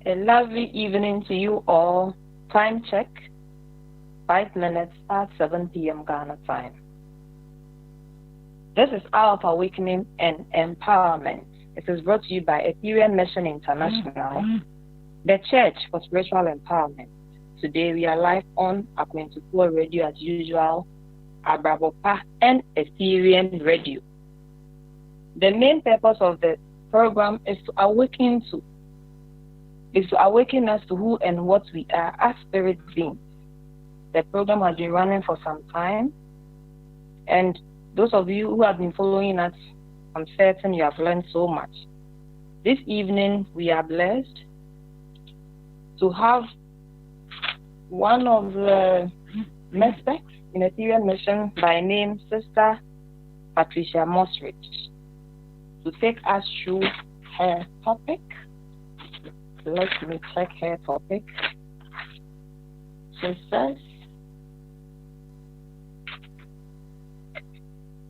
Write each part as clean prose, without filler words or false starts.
A lovely evening to you all. Time check, 5 minutes at 7 p.m. Ghana time. This is Hour of Awakening and Empowerment. It is brought to you by Ethereum Mission International, the Church for Spiritual Empowerment. Today we are live on Akwentukuo Radio as usual, Abrabopa and Ethereum Radio. The main purpose of the program is to awaken us to who and what we are as spirit beings. The program has been running for some time, and those of you who have been following us, I'm certain you have learned so much. This evening, we are blessed to have one of the Mespects in Ethereum Mission by name Sister Patricia Mosrich to take us through her topic. Let me check her topic. She says,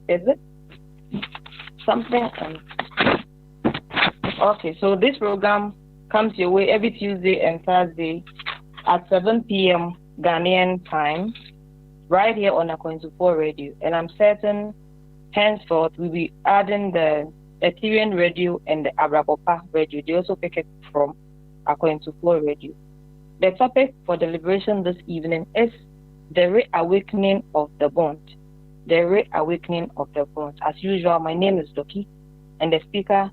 is it something? Okay, so this program comes your way every Tuesday and Thursday at 7 p.m. Ghanaian time, right here on Akwentukuo Radio. And I'm certain henceforth we'll be adding the Ethereum Radio and the Abrabopa Radio. They also pick it from Akwentukuo Radio. The topic for deliberation this evening is the reawakening of the bond. The reawakening of the bond. As usual, my name is Doki, and the speaker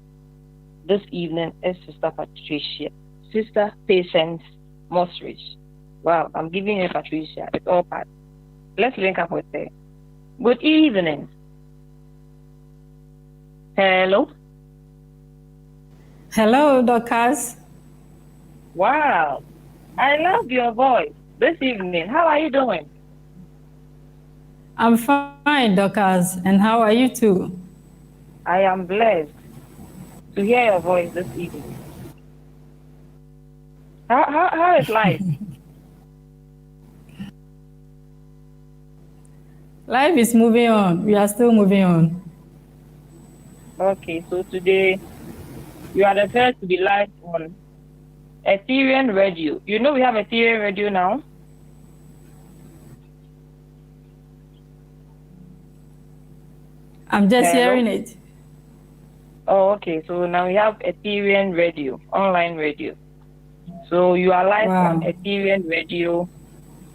this evening is Sister Patricia. Sister Patience Mosrich. Wow, I'm giving you Patricia. It's all part. Let's link up with her. Good evening. Hello. Hello, Dorcas. Wow, I love your voice this evening. How are you doing? I'm fine, Dorcas. And how are you too? I am blessed to hear your voice this evening. How is life? Life is moving on. We are still moving on. Okay, so today you are the first to be live on Ethereum Radio. You know we have Ethereum Radio now? I'm just hearing it. Oh, okay. So now we have Ethereum Radio, online radio. So you are live on Ethereum Radio,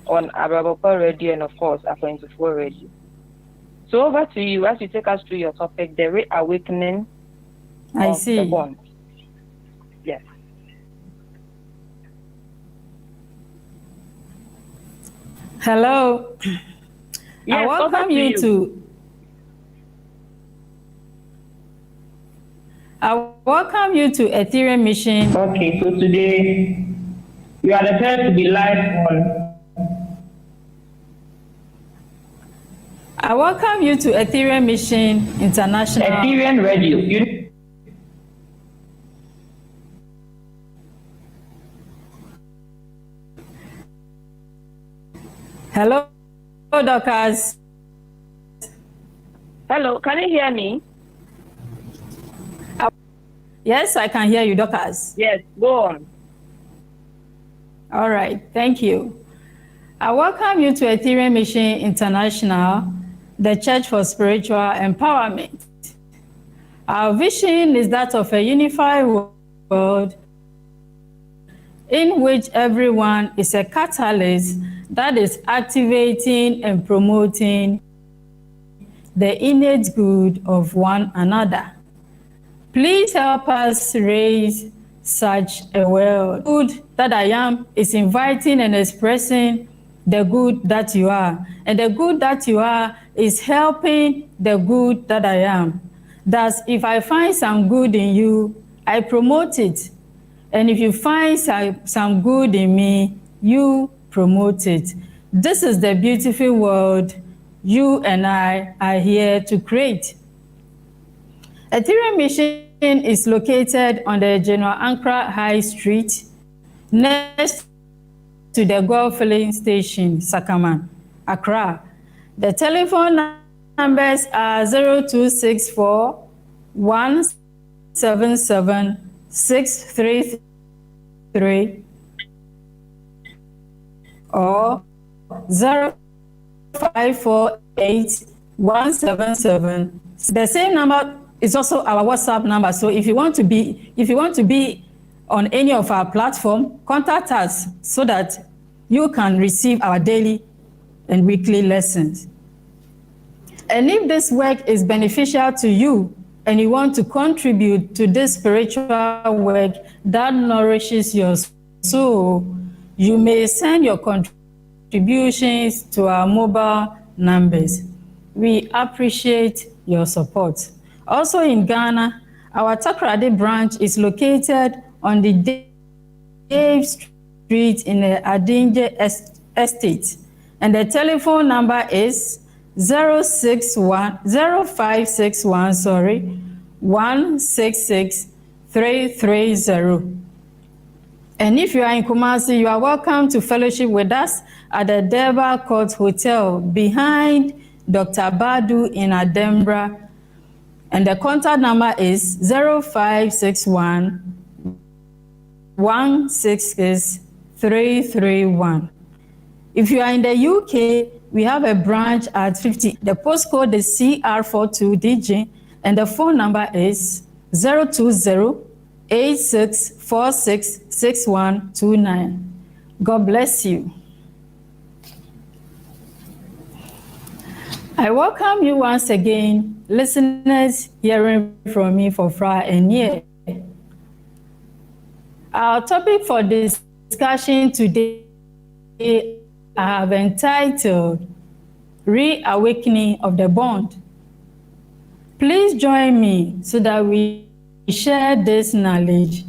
on Abrabopa Radio, and of course, Akwentukuo Radio. So over to you as you take us through your topic, the reawakening of the bond. Yes. Hello. Yes, I welcome you to Ethereum Mission. Okay, so today you are the first to be live on. I welcome you to Ethereum Mission International. Ethereum Radio. Hello, Dorcas. Hello, can you hear me? Yes, I can hear you, Dorcas. Yes, go on. All right, thank you. I welcome you to Ethereum Mission International, the Church for Spiritual Empowerment. Our vision is that of a unified world in which everyone is a catalyst that is activating and promoting the innate good of one another. Please help us raise such a world. The good that I am is inviting and expressing the good that you are. And the good that you are is helping the good that I am. Thus, if I find some good in you, I promote it. And if you find some good in me, you promote it. This is the beautiful world you and I are here to create. Ethereum Mission is located on the General Ankara High Street, next to the Gold Filling Station, Sakaman, Accra. The telephone numbers are 0264 177 633 or 0548-177. The same number is also our WhatsApp number. So if you want to be on any of our platform, contact us so that you can receive our daily and weekly lessons. And if this work is beneficial to you and you want to contribute to this spiritual work that nourishes your soul, you may send your contributions to our mobile numbers. We appreciate your support. Also in Ghana, our Takoradi branch is located on the Dave Street in the Adinje Estate, and the telephone number is 0561 166 330. And if you are in Kumasi, you are welcome to fellowship with us at the Deba Court Hotel behind Dr. Badu in Adembra. And the contact number is 0561 166 331. If you are in the UK, we have a branch at 50. The postcode is CR42DG, and the phone number is 020-8646-6129. God bless you. I welcome you once again, listeners hearing from me for far and near. Our topic for discussion today I have entitled Reawakening of the Bond. Please join me so that we share this knowledge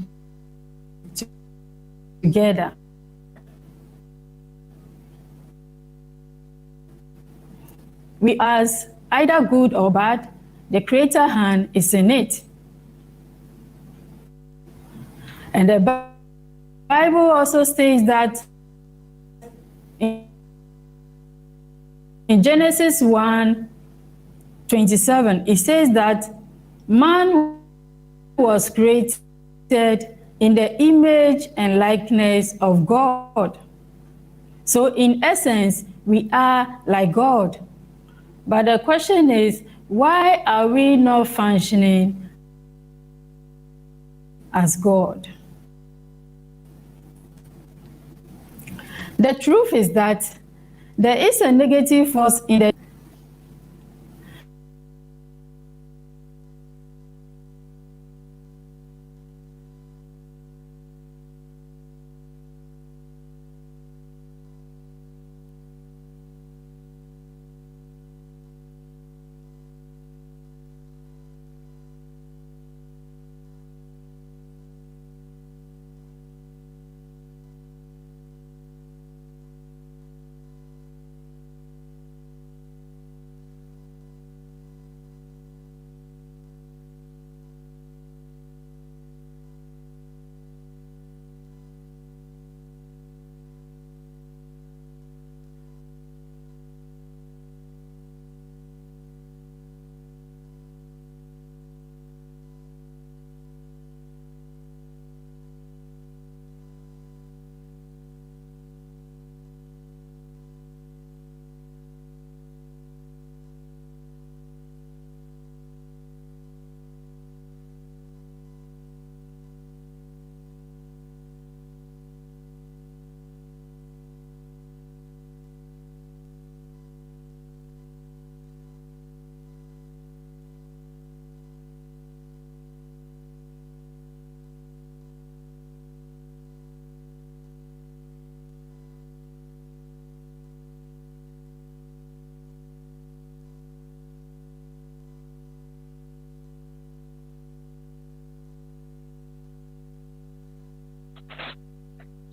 together. We as either good or bad, the Creator hand is in it. And the Bible also states that in Genesis 1:27, it says that man was created in the image and likeness of God. So in essence, we are like God. But the question is, why are we not functioning as God? The truth is that there is a negative force in the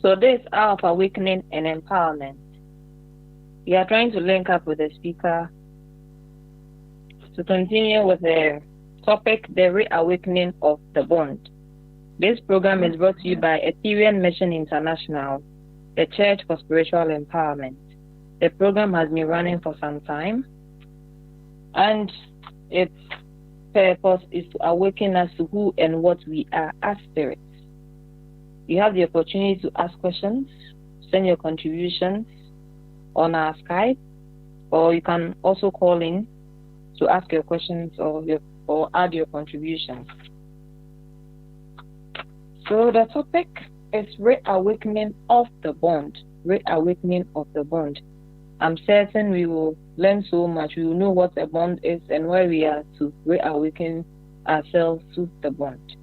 So this hour of awakening and empowerment. We are trying to link up with the speaker to continue with the topic, the reawakening of the bond. This program is brought to you by Ethereum Mission International, the Church for Spiritual Empowerment. The program has been running for some time, and its purpose is to awaken us to who and what we are as spirits. You have the opportunity to ask questions, send your contributions on our Skype, or you can also call in to ask your questions or add your contributions. So the topic is Reawakening of the Bond. Reawakening of the Bond. I'm certain we will learn so much. We will know what a bond is and why we are to reawaken ourselves to the bond.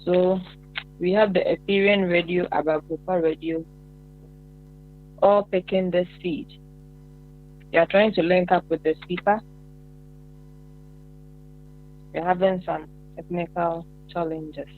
So we have the Ethereum radio, Abrabopa radio, all picking this feed. We are trying to link up with the speaker. We're having some technical challenges.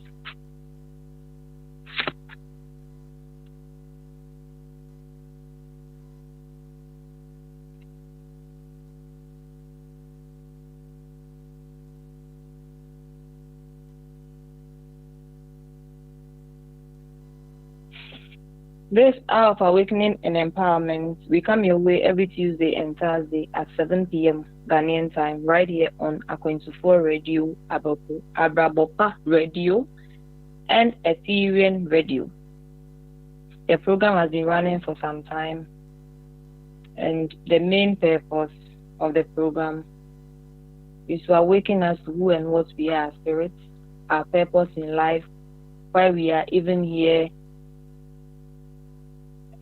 This hour of awakening and empowerment, we come your way every Tuesday and Thursday at 7 p.m. Ghanaian time, right here on Aquintufo Radio, Abrabopa Radio, and Ethereum Radio. The program has been running for some time, and the main purpose of the program is to awaken us to who and what we are as spirits, our purpose in life, why we are even here,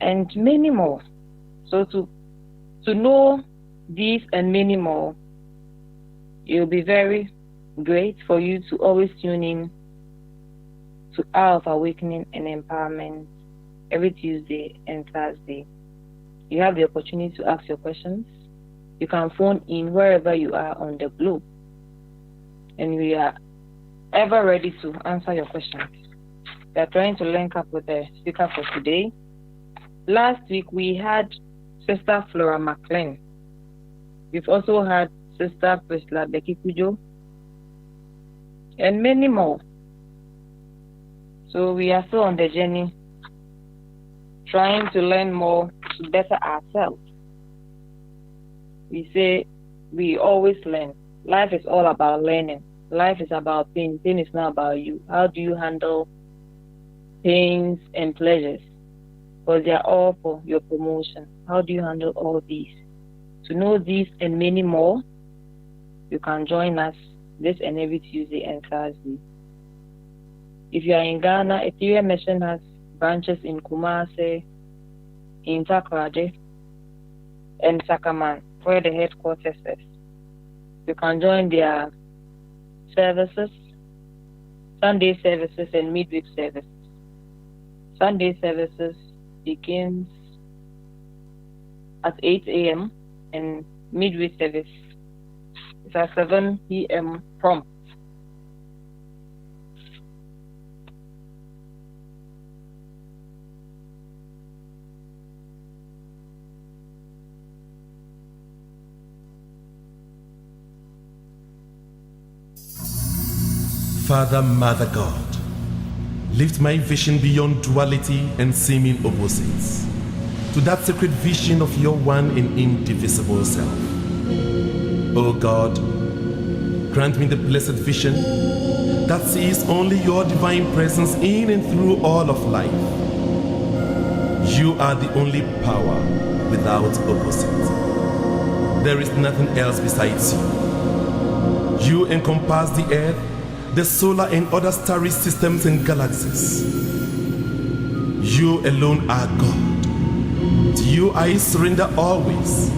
and many more. So to know these and many more, it will be very great for you to always tune in to Hour of Awakening and Empowerment every Tuesday and Thursday. You have the opportunity to ask your questions. You can phone in wherever you are on the globe, and we are ever ready to answer your questions. We are trying to link up with the speaker for today. Last week we had Sister Flora McLean. We've also had Sister Priscilla Becky Kujo and many more. So we are still on the journey, trying to learn more to better ourselves. We say we always learn. Life is all about learning. Life is about pain. Pain is not about you. How do you handle pains and pleasures? Because they are all for your promotion. How do you handle all these? To know these and many more, you can join us this and every Tuesday and Thursday. If you are in Ghana, Ethereum Mission has branches in Kumasi, in Takoradi, and Sakaman, where the headquarters is. You can join their services, Sunday services and midweek services. Sunday services begins at 8 a.m. and midweek service is at 7 p.m. prompt. Father, Mother God, lift my vision beyond duality and seeming opposites to that sacred vision of your one and indivisible self. O God, grant me the blessed vision that sees only your divine presence in and through all of life. You are the only power without opposite. There is nothing else besides you. You encompass the earth, the solar and other starry systems and galaxies. You alone are God. To you I surrender always,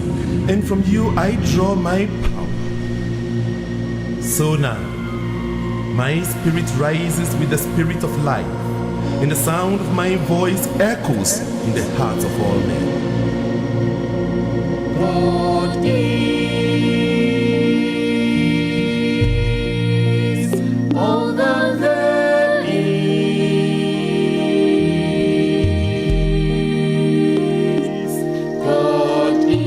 and from you I draw my power. So now, my spirit rises with the spirit of life, and the sound of my voice echoes in the hearts of all men. God is all that there is. God is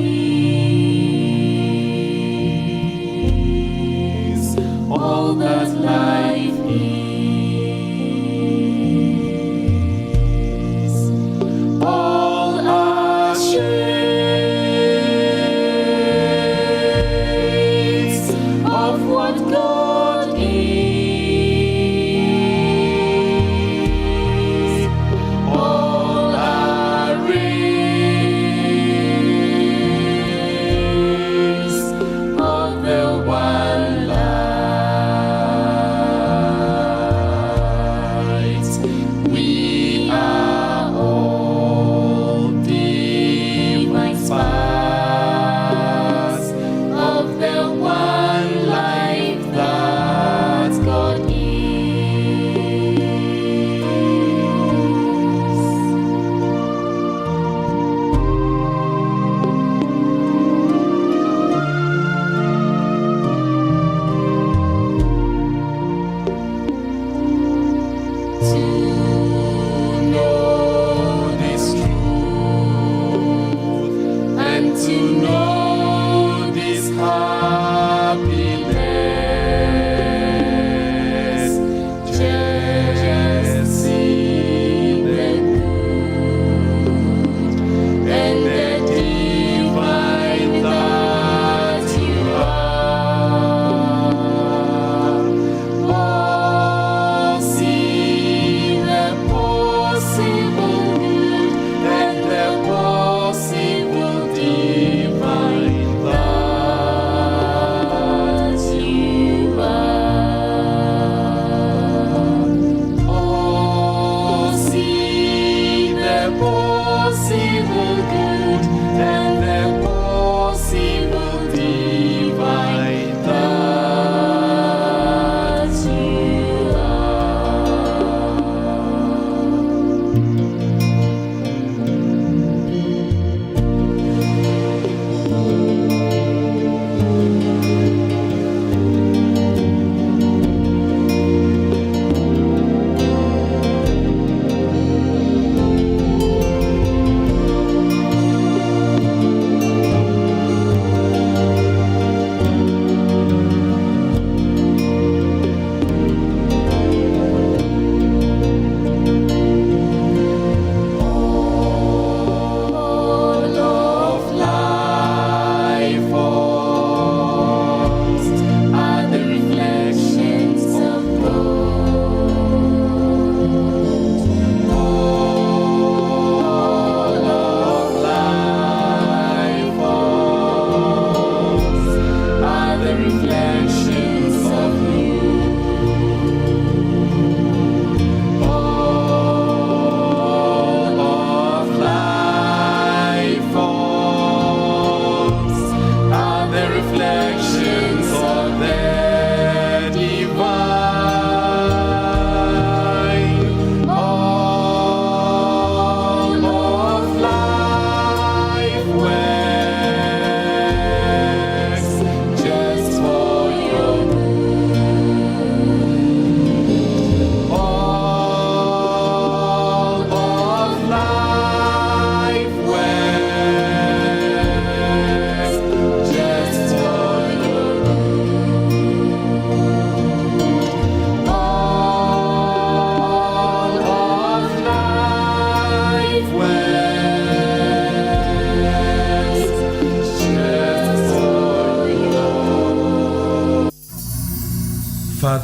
all that life is. All our share.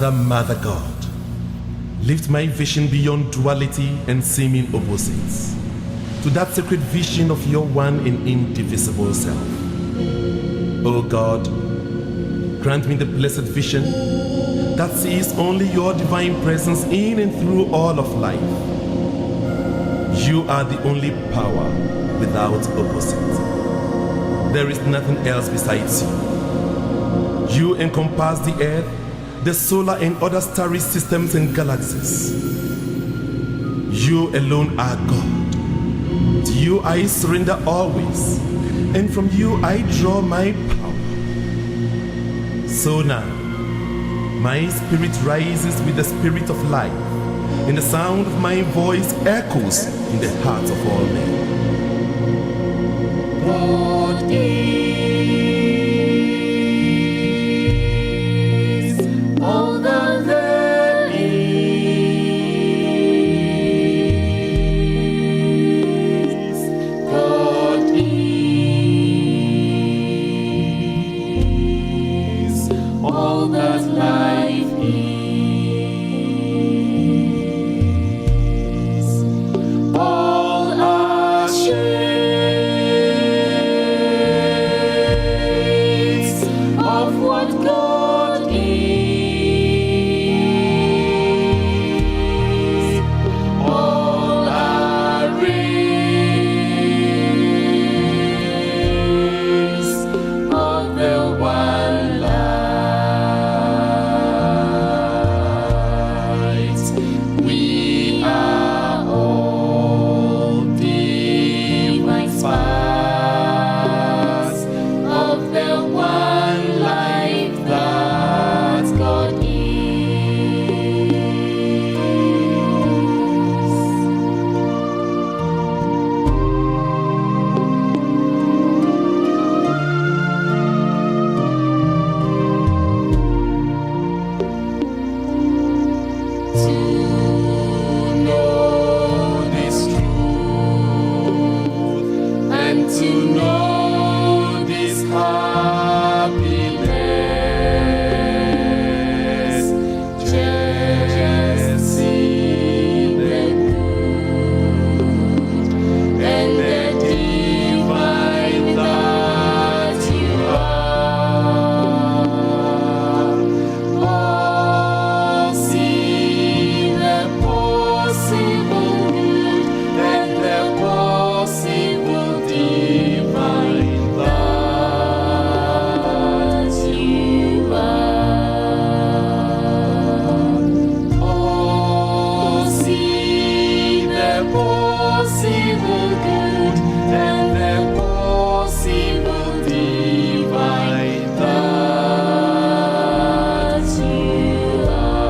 Father, Mother God, lift my vision beyond duality and seeming opposites to that sacred vision of your one and indivisible self. O God, grant me the blessed vision that sees only your divine presence in and through all of life. You are the only power without opposite. There is nothing else besides you. You encompass the earth, the solar and other starry systems and galaxies. You alone are God. To you I surrender always, and from you I draw my power. So now, my spirit rises with the spirit of life, and the sound of my voice echoes in the hearts of all men. God is all that there is. God is all that life is. All our shades of what God is. All our rays of the one light. We are all divine sparks of the one life that God is. To know this truth and to know this happiness, just see the good and the divine that you are. Oh, see the possible good and the possible divine that you are. Oh, see the possible good and the possible divine that you are.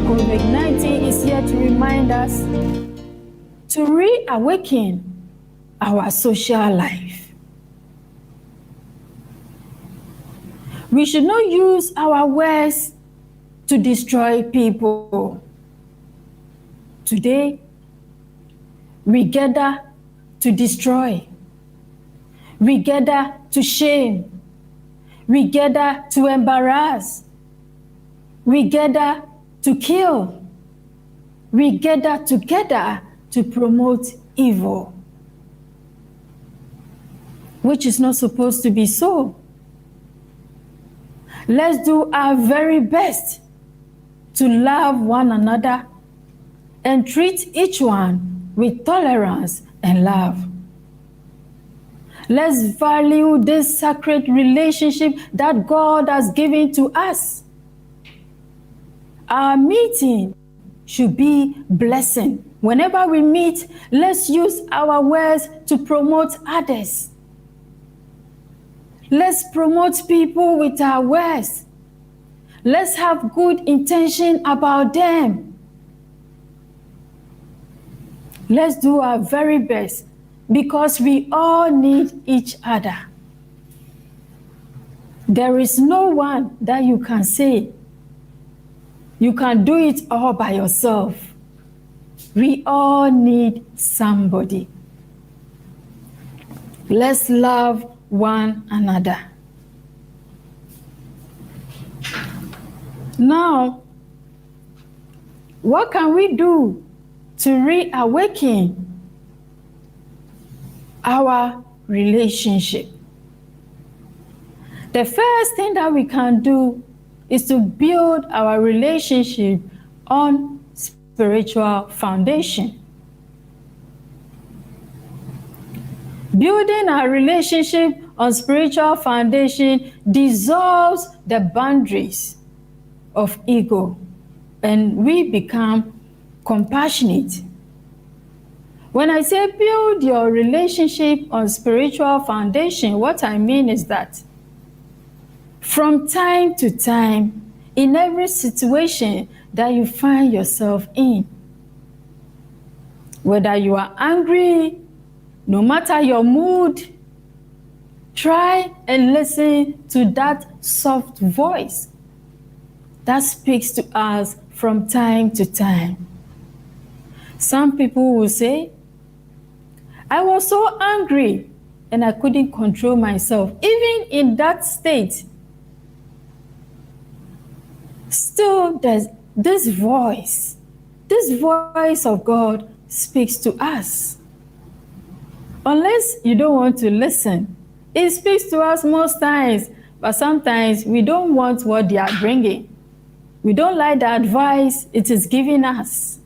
COVID-19 is here to remind us to reawaken our social life. We should not use our words to destroy people. Today, we gather to destroy. We gather to shame. We gather to embarrass. We gather to kill. We gather together to promote evil, which is not supposed to be so. Let's do our very best to love one another and treat each one with tolerance and love. Let's value this sacred relationship that God has given to us. Our meeting should be blessing. Whenever we meet, let's use our words to promote others. Let's promote people with our words. Let's have good intention about them. Let's do our very best because we all need each other. There is no one that you can say, you can do it all by yourself. We all need somebody. Let's love one another. Now, what can we do to reawaken our relationship? The first thing that we can do is to build our relationship on spiritual foundation. Building our relationship on spiritual foundation dissolves the boundaries of ego, and we become compassionate. When I say build your relationship on spiritual foundation, what I mean is that from time to time, in every situation that you find yourself in, whether you are angry, no matter your mood, try and listen to that soft voice that speaks to us from time to time. Some people will say, I was so angry and I couldn't control myself. Even in that state, still there's this voice of God speaks to us. Unless you don't want to listen, it speaks to us most times, but sometimes we don't want what they are bringing. We don't like the advice it is giving us.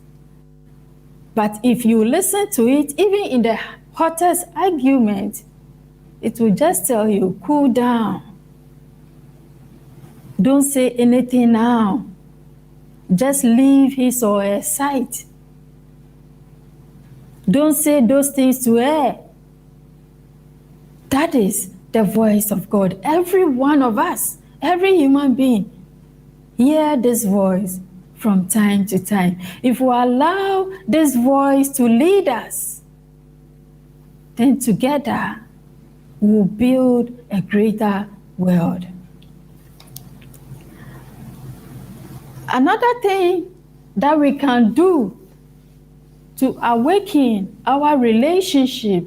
But if you listen to it, even in the hottest argument, it will just tell you, cool down. Don't say anything now. Just leave his or her side. Don't say those things to her. That is the voice of God. Every one of us, every human being, hear this voice from time to time. If we allow this voice to lead us, then together we'll build a greater world. Another thing that we can do to awaken our relationship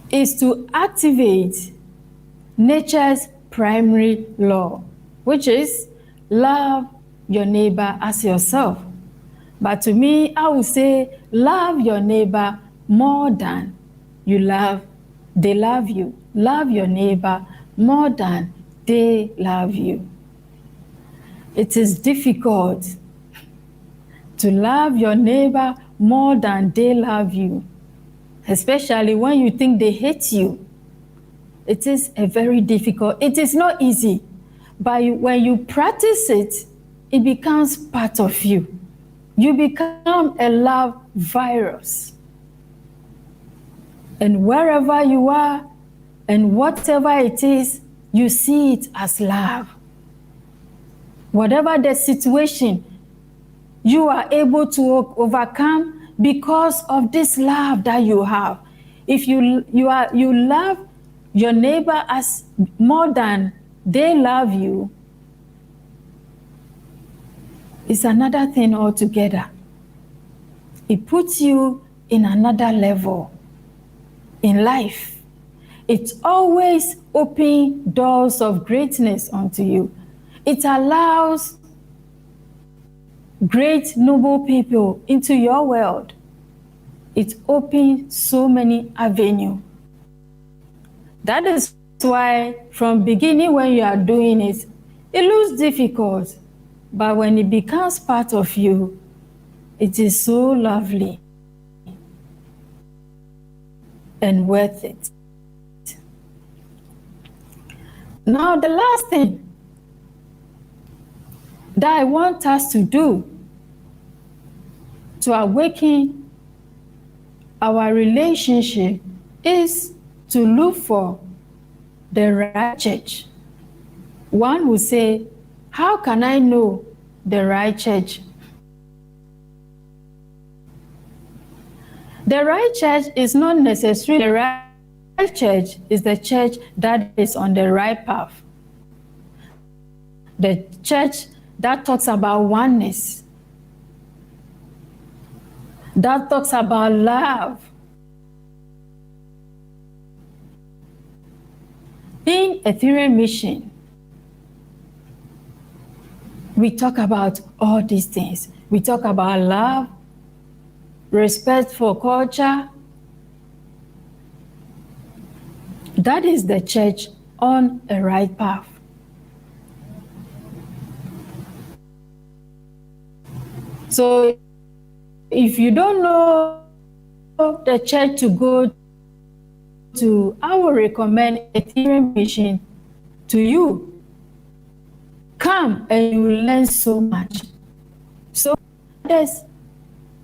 is to activate nature's primary law, which is love your neighbor as yourself. But to me, I would say love your neighbor more than they love you. Love your neighbor more than they love you. It is difficult to love your neighbor more than they love you, especially when you think they hate you. It is it is not easy, but when you practice it, it becomes part of you. You become a love virus. And wherever you are and whatever it is, you see it as love. Whatever the situation, you are able to overcome because of this love that you have. If you love your neighbor as more than they love you, it's another thing altogether. It puts you in another level in life. It always opens doors of greatness unto you. It allows great, noble people into your world. It opens so many avenues. That is why from beginning when you are doing it, it looks difficult. But when it becomes part of you, it is so lovely and worth it. Now, the last thing that I want us to do to awaken our relationship is to look for the right church. One will say, how can I know the right church? The right church is not necessarily the right church, is the church that is on the right path. The church that talks about oneness, that talks about love. In Ethereum Mission, we talk about all these things. We talk about love, respect for culture. That is the church on a right path. So if you don't know the church to go to, I will recommend Ethereum Mission to you. Come and you will learn so much. So yes,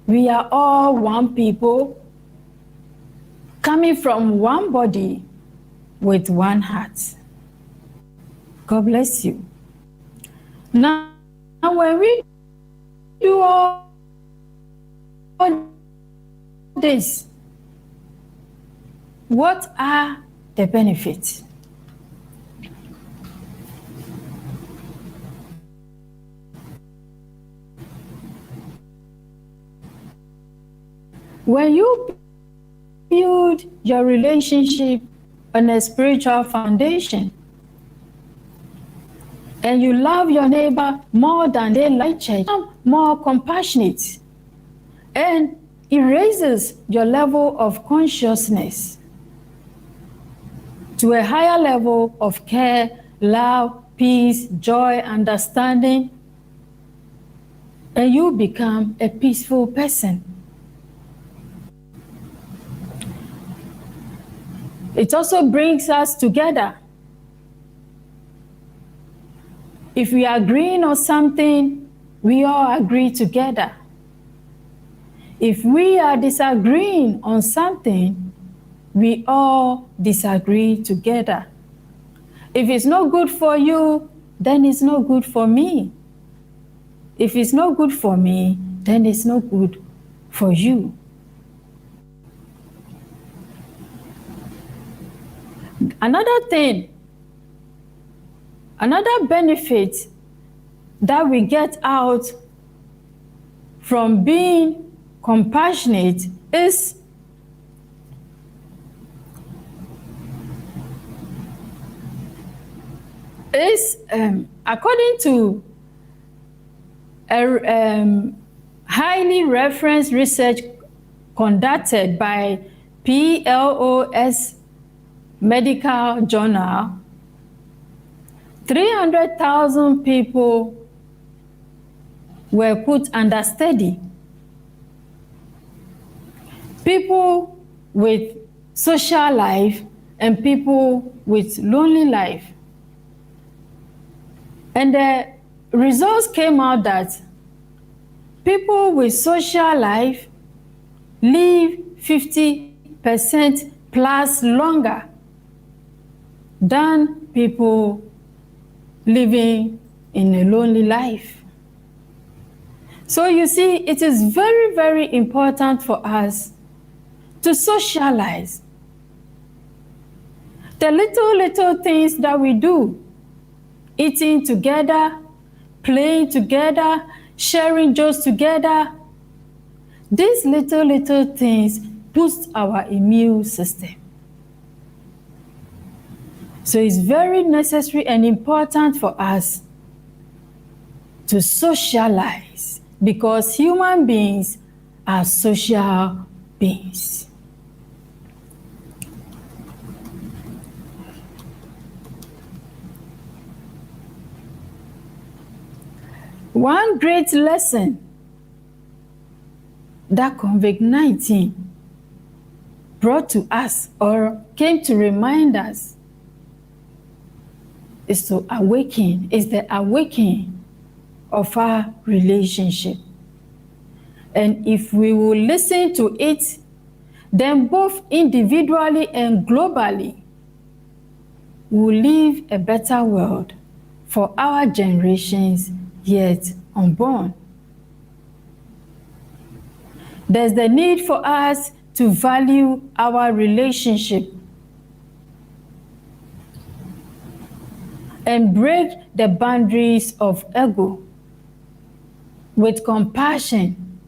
we are all one people coming from one body with one heart. God bless you. Now when we do all this, what are the benefits? When you build your relationship on a spiritual foundation, and you love your neighbor more than they like you, become more compassionate, and it raises your level of consciousness to a higher level of care, love, peace, joy, understanding, and you become a peaceful person. It also brings us together. If we are agreeing on something, we all agree together. If we are disagreeing on something, we all disagree together. If it's not good for you, then it's not good for me. If it's not good for me, then it's not good for you. Another thing, another benefit that we get out from being compassionate is according to a highly referenced research conducted by PLOS Medical Journal, 300,000 people were put under study. People with social life and people with lonely life. And the results came out that people with social life live 50% plus longer than people living in a lonely life. So you see, it is very, very important for us to socialize. The little things that we do, eating together, playing together, sharing jokes together, these little things boost our immune system. So it's very necessary and important for us to socialize because human beings are social beings. One great lesson that COVID-19 brought to us or came to remind us is to awaken, is the awakening of our relationship. And if we will listen to it, then both individually and globally, we will live a better world for our generations yet unborn. There's the need for us to value our relationship and break the boundaries of ego with compassion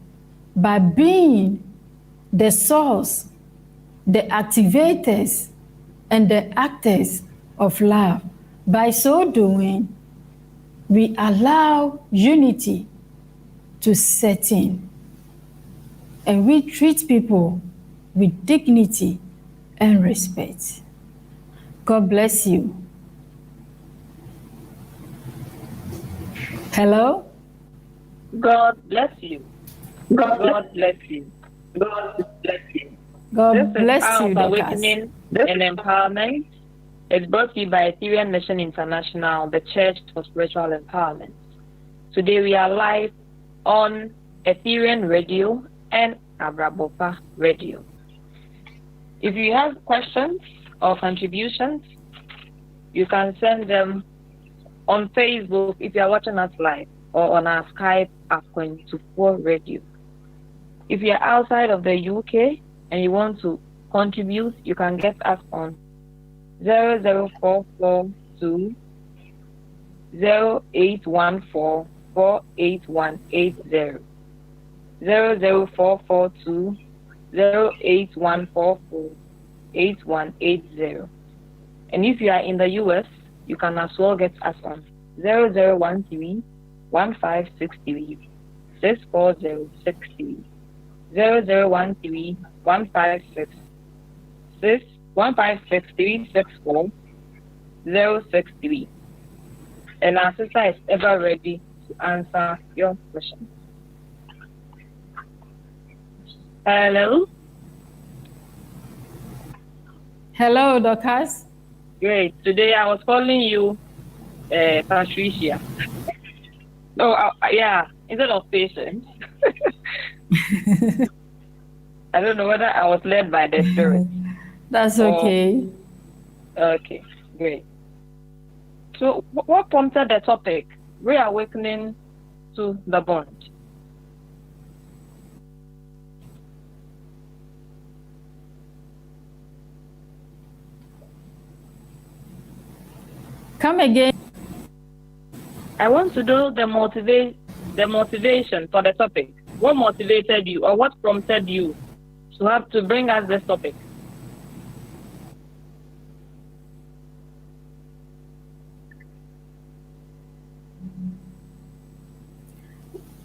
by being the source, the activators, and the actors of love. By so doing, we allow unity to set in, and we treat people with dignity and respect. God bless you. Hello? God bless you. God bless you. God bless you. God This bless is Hour you, of Dorcas. Awakening and Empowerment. It's brought to you by Ethereum Mission International, the Church for Spiritual Empowerment. Today we are live on Ethereum Radio and Abrabopa Radio. If you have questions or contributions, you can send them on Facebook if you are watching us live, or on our Skype at 24 Radio. If you are outside of the UK and you want to contribute, you can get us on 00442 0814 48180. 00442 0814 8180. And if you are in the US, you can as well get us on 0013 1563 64063. 0013 156 063. And our sister is ever ready to answer your questions. Hello? Hello, Dorcas. Great. Today I was calling you Patricia. Yeah, instead of patient. I don't know whether I was led by the Spirit. That's okay. Okay, great. So what prompted the topic, Reawakening to the Bond? Come again. I want to know the motivation for the topic. What motivated you, or what prompted you to have to bring us this topic?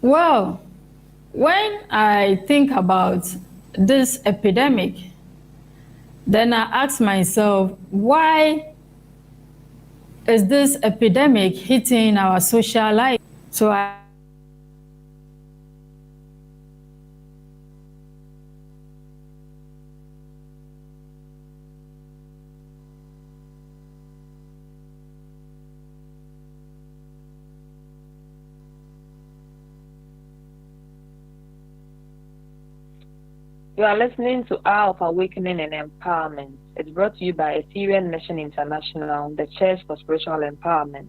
Well, when I think about this epidemic, then I ask myself, why is this epidemic hitting our social life? So You are listening to Hour of Awakening and Empowerment. It's brought to you by Ethereum Mission International, the Church for Spiritual Empowerment.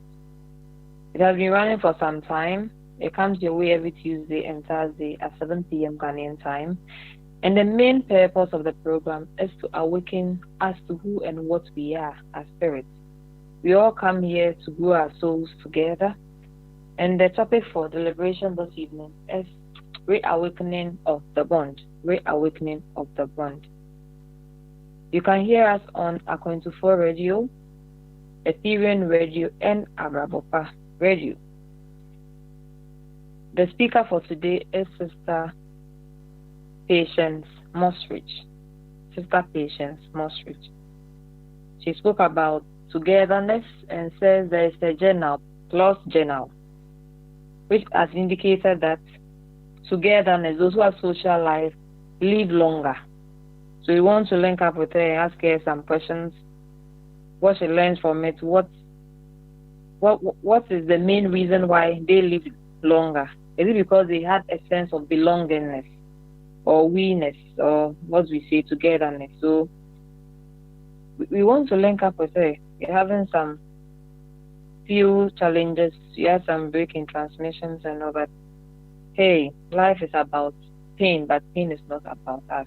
It has been running for some time. It comes your way every Tuesday and Thursday at 7 p.m. Ghanaian time. And the main purpose of the program is to awaken as to who and what we are as spirits. We all come here to grow our souls together. And the topic for deliberation this evening is Reawakening of the Bond. Reawakening of the Bond. You can hear us on A24 Radio, Ethereum Radio, and Abrabopa Radio. The speaker for today is Sister Patience Mosrich. Sister Patience Mosrich. She spoke about togetherness and says there is a journal, close journal, which has indicated that togetherness, those who have social life, live longer. So we want to link up with her and ask her some questions. What she learns from it, what is the main reason why they live longer? Is it because they had a sense of belongingness or we-ness, or what we say, togetherness? So we want to link up with her. We're having some few challenges. We have some break in transmissions and all that. Hey, life is about pain, but pain is not about us.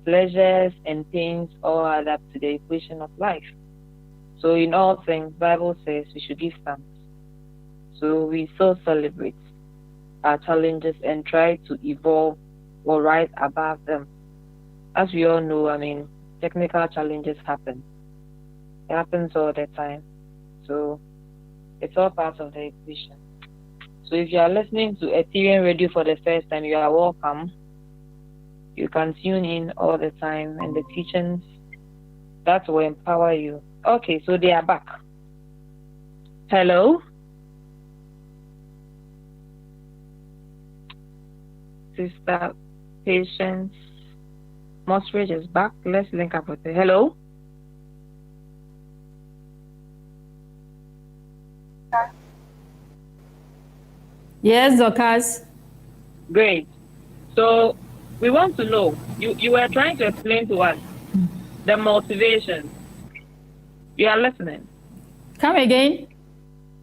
pleasures and pains all add up to the equation of life. So in all things, Bible says we should give thanks. So we still celebrate our challenges and try to evolve or rise above them. As we all know, technical challenges happen. It happens all the time. So it's all part of the equation. So if you are listening to Ethereum Radio for the first time, you are welcome. You can tune in all the time, and the teachings that will empower you. Okay, so they are back. Hello? Sister Patience Mosridge is back. Let's link up with her. Hello? Yes, Dorcas. Great. So we want to know, you were trying to explain to us the motivation. You are listening. Come again.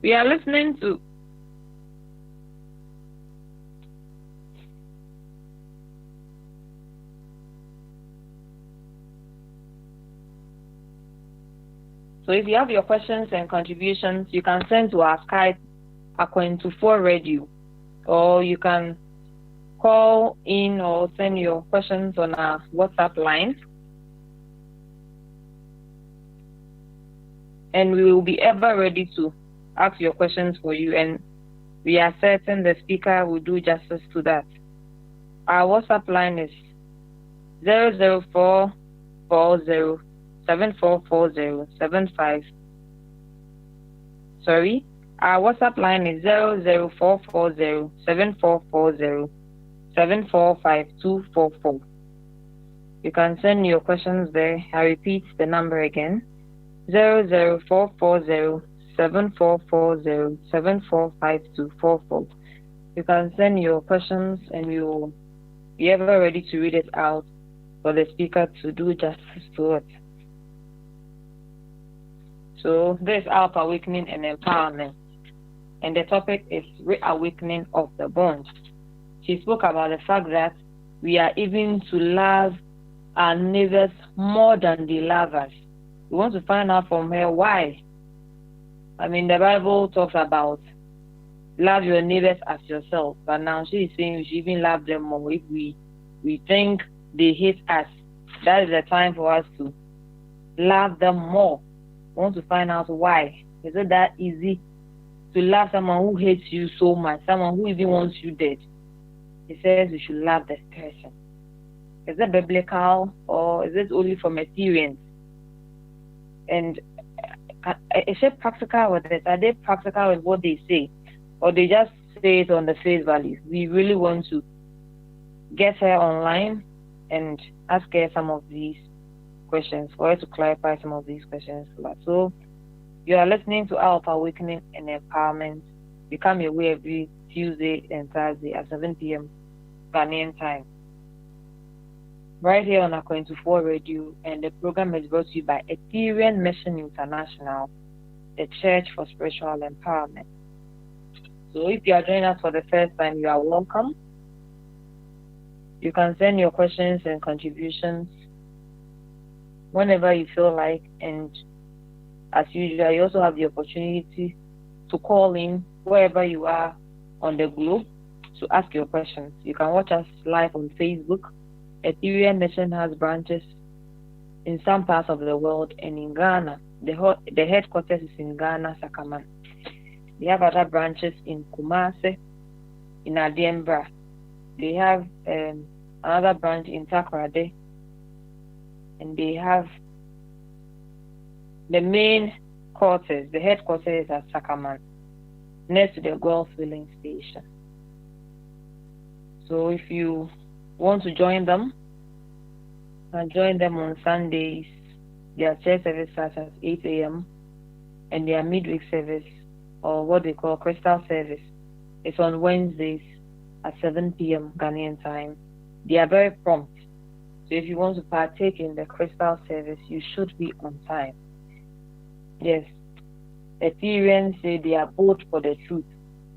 We are listening to. So if you have your questions and contributions, you can send to our Skype Akwentu4 Radio, or you can call in or send your questions on our WhatsApp line. And we will be ever ready to ask your questions for you, and we are certain the speaker will do justice to that. Our WhatsApp line is 00440744075. Sorry, our WhatsApp line is 004407440745244. You can send your questions there. I repeat the number again. 004407440745244. You can send your questions and we will be ever ready to read it out for the speaker to do justice to it. So this is Alpha Awakening and Empowerment, and the topic is Reawakening of the Bond. She spoke about the fact that we are even to love our neighbors more than they love us. We want to find out from her why. The Bible talks about love your neighbors as yourself, but now she is saying we should even love them more. If we think they hate us, that is the time for us to love them more. We want to find out why. Is it that easy to love someone who hates you so much, someone who even wants you dead? He says we should love this person. Is it biblical or is it only from experience? And is it practical with it? Are they practical with what they say? Or they just say it on the face value? We really want to get her online and ask her some of these questions, for her to clarify some of these questions. So you are listening to Alpha Awakening and Empowerment. Become aware every Tuesday and Thursday at 7 p.m. Ghanaian time, right here on Akwentu4 Radio, and the program is brought to you by Ethereum Mission International, the Church for Spiritual Empowerment. So if you are joining us for the first time, you are welcome. You can send your questions and contributions whenever you feel like, and as usual, you also have the opportunity to call in wherever you are on the globe to ask your questions. You can watch us live on Facebook. Ethereum Mission has branches in some parts of the world and in Ghana. The headquarters is in Ghana, Sakaman. They have other branches in Kumasi, in Adiembra. They have another branch in Takoradi. And they have the main quarters, the headquarters is at Sakaman, next to the Gulf filling station. So if you want to join them, and join them on Sundays. Their church service starts at 8 a.m. and their midweek service, or what they call crystal service, is on Wednesdays at 7 p.m. Ghanaian time. They are very prompt. So if you want to partake in the crystal service, you should be on time. Yes, Ethereans say they are both for the truth.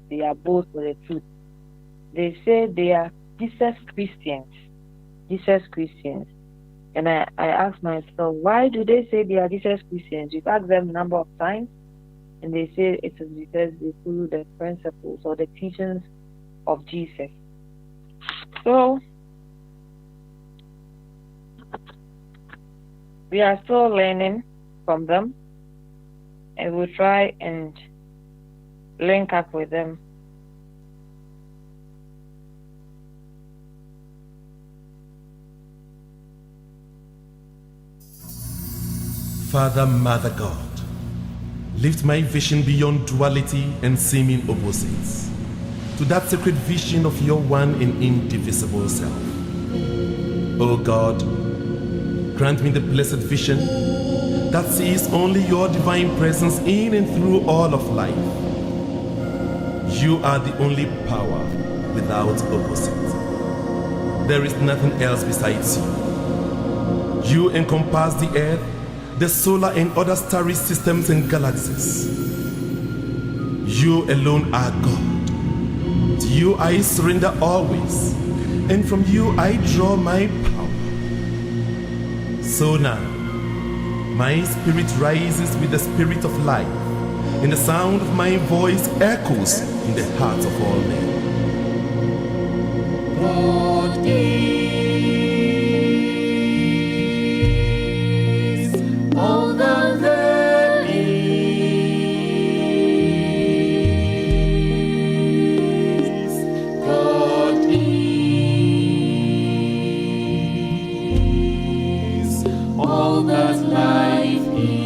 They are both for the truth. They say they are Jesus Christians. Jesus Christians. And I asked myself, why do they say they are Jesus Christians? We've asked them a number of times, and they say it is because they follow the principles or the teachings of Jesus. So, we are still learning from them, and we'll try and link up with them. Father, Mother God, lift my vision beyond duality and seeming opposites to that sacred vision of your one and indivisible self. O God, grant me the blessed vision that sees only your divine presence in and through all of life. You are the only power without opposite. There is nothing else besides you. You encompass the earth, the solar and other starry systems and galaxies. You alone are God. To you I surrender always, and from you I draw my power. So now, my spirit rises with the spirit of life, and the sound of my voice echoes in the hearts of all men. God is all that there is. God is all that life is.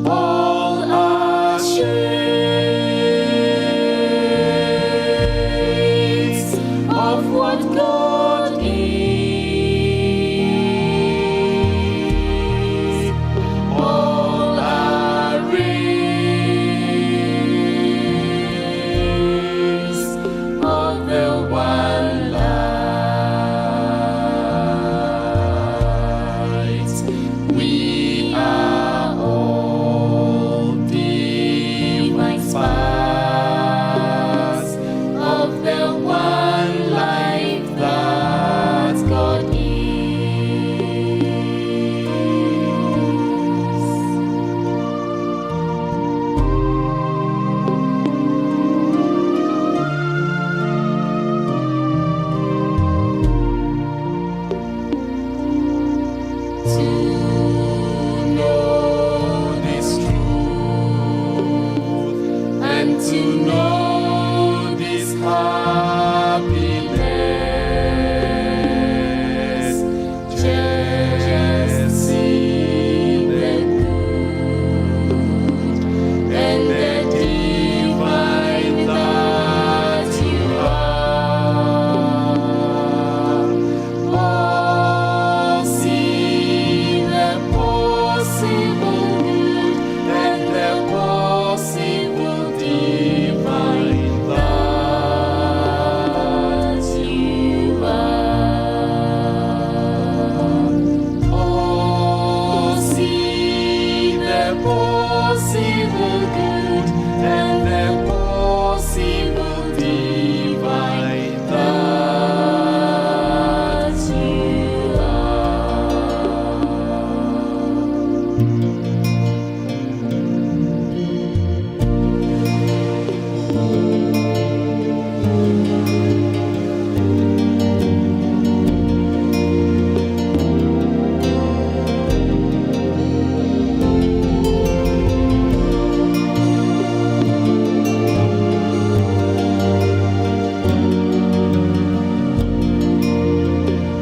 All are shapes of what God